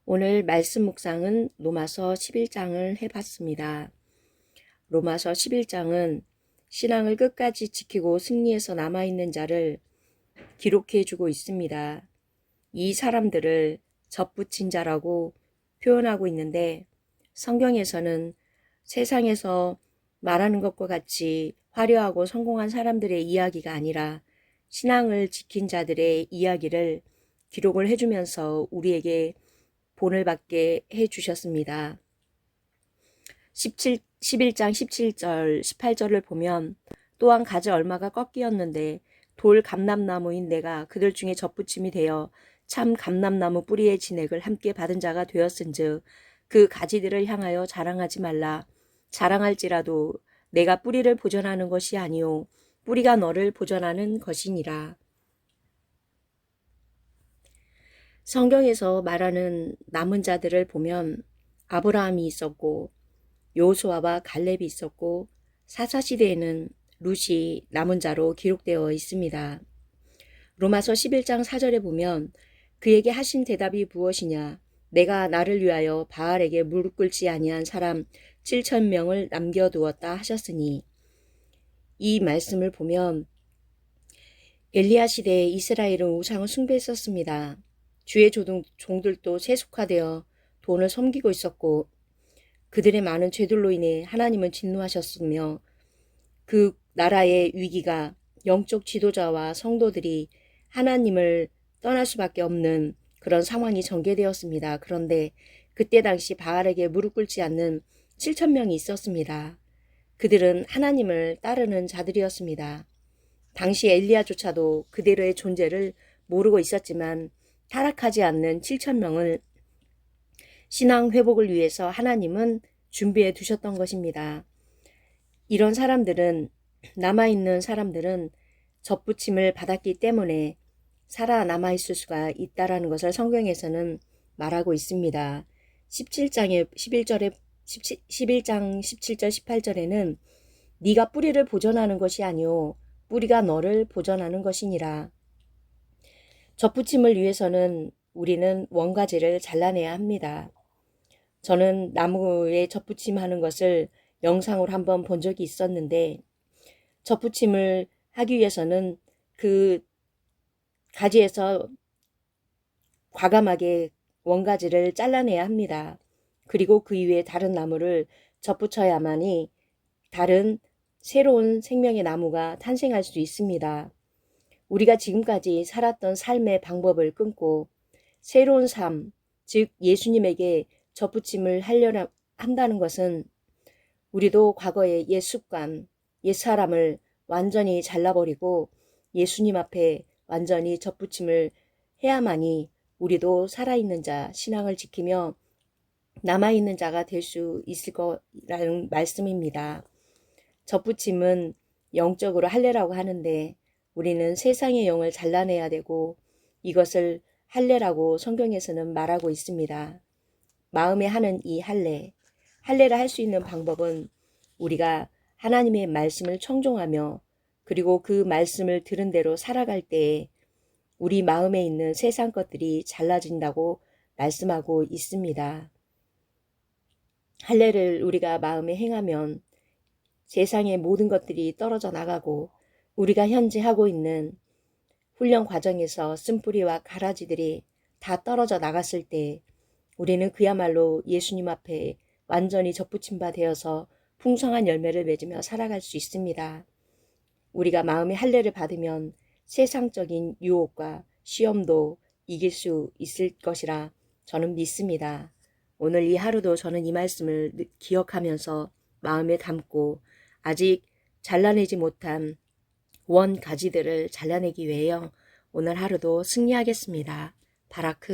오늘 말씀 묵상은 로마서 11장을 해봤습니다. 로마서 11장은 신앙을 끝까지 지키고 승리해서 남아있는 자를 기록해주고 있습니다. 이 사람들을 접붙인 자라고 표현하고 있는데 성경에서는 세상에서 말하는 것과 같이 화려하고 성공한 사람들의 이야기가 아니라 신앙을 지킨 자들의 이야기를 기록을 해주면서 우리에게 본을 받게 해주셨습니다. 11장 17절 18절을 보면 또한 가지 얼마가 꺾이었는데 돌 감람나무인 내가 그들 중에 접붙임이 되어 참 감람나무 뿌리의 진액을 함께 받은 자가 되었은즉 그 가지들을 향하여 자랑하지 말라. 자랑할지라도 내가 뿌리를 보전하는 것이 아니요 뿌리가 너를 보전하는 것이니라. 성경에서 말하는 남은 자들을 보면 아브라함이 있었고 여호수아와 갈렙이 있었고 사사시대에는 룻이 남은 자로 기록되어 있습니다. 로마서 11장 4절에 보면 그에게 하신 대답이 무엇이냐? 내가 나를 위하여 바알에게 무릎 꿇지 아니한 사람 7,000명을 남겨두었다 하셨으니, 이 말씀을 보면 엘리야 시대에 이스라엘은 우상을 숭배했었습니다. 주의 종들도 세속화되어 돈을 섬기고 있었고 그들의 많은 죄들로 인해 하나님은 진노하셨으며 그 나라의 위기가 영적 지도자와 성도들이 하나님을 떠날 수밖에 없는 그런 상황이 전개되었습니다. 그런데 그때 당시 바알에게 무릎 꿇지 않는 7,000명이 있었습니다. 그들은 하나님을 따르는 자들이었습니다. 당시 엘리야조차도 그대로의 존재를 모르고 있었지만 타락하지 않는 7,000명을 신앙 회복을 위해서 하나님은 준비해 두셨던 것입니다. 이런 사람들은, 남아있는 사람들은 접붙임을 받았기 때문에 살아남아있을 수가 있다라는 것을 성경에서는 말하고 있습니다. 11장 17절 18절에는 네가 뿌리를 보전하는 것이 아니오 뿌리가 너를 보전하는 것이니라. 접붙임을 위해서는 우리는 원가지를 잘라내야 합니다. 저는 나무에 접붙임하는 것을 영상으로 한번 본 적이 있었는데 접붙임을 하기 위해서는 그 가지에서 과감하게 원가지를 잘라내야 합니다. 그리고 그 이후에 다른 나무를 접붙여야만이 다른 새로운 생명의 나무가 탄생할 수 있습니다. 우리가 지금까지 살았던 삶의 방법을 끊고 새로운 삶, 즉 예수님에게 접붙임을 하려 한다는 것은 우리도 과거의 옛 습관, 옛 사람을 완전히 잘라버리고 예수님 앞에 완전히 접붙임을 해야만이 우리도 살아있는 자, 신앙을 지키며 남아있는 자가 될 수 있을 거라는 말씀입니다. 접붙임은 영적으로 할례라고 하는데 우리는 세상의 영을 잘라내야 되고 이것을 할례라고 성경에서는 말하고 있습니다. 마음에 하는 이 할례를 할 수 있는 방법은 우리가 하나님의 말씀을 청종하며 그리고 그 말씀을 들은 대로 살아갈 때에 우리 마음에 있는 세상 것들이 잘라진다고 말씀하고 있습니다. 할례를 우리가 마음에 행하면 세상의 모든 것들이 떨어져 나가고 우리가 현재 하고 있는 훈련 과정에서 쓴뿌리와 가라지들이 다 떨어져 나갔을 때 우리는 그야말로 예수님 앞에 완전히 접붙임 바 되어서 풍성한 열매를 맺으며 살아갈 수 있습니다. 우리가 마음의 할례를 받으면 세상적인 유혹과 시험도 이길 수 있을 것이라 저는 믿습니다. 오늘 이 하루도 저는 이 말씀을 기억하면서 마음에 담고 아직 잘라내지 못한 원 가지들을 잘라내기 위해요. 오늘 하루도 승리하겠습니다. 바라크.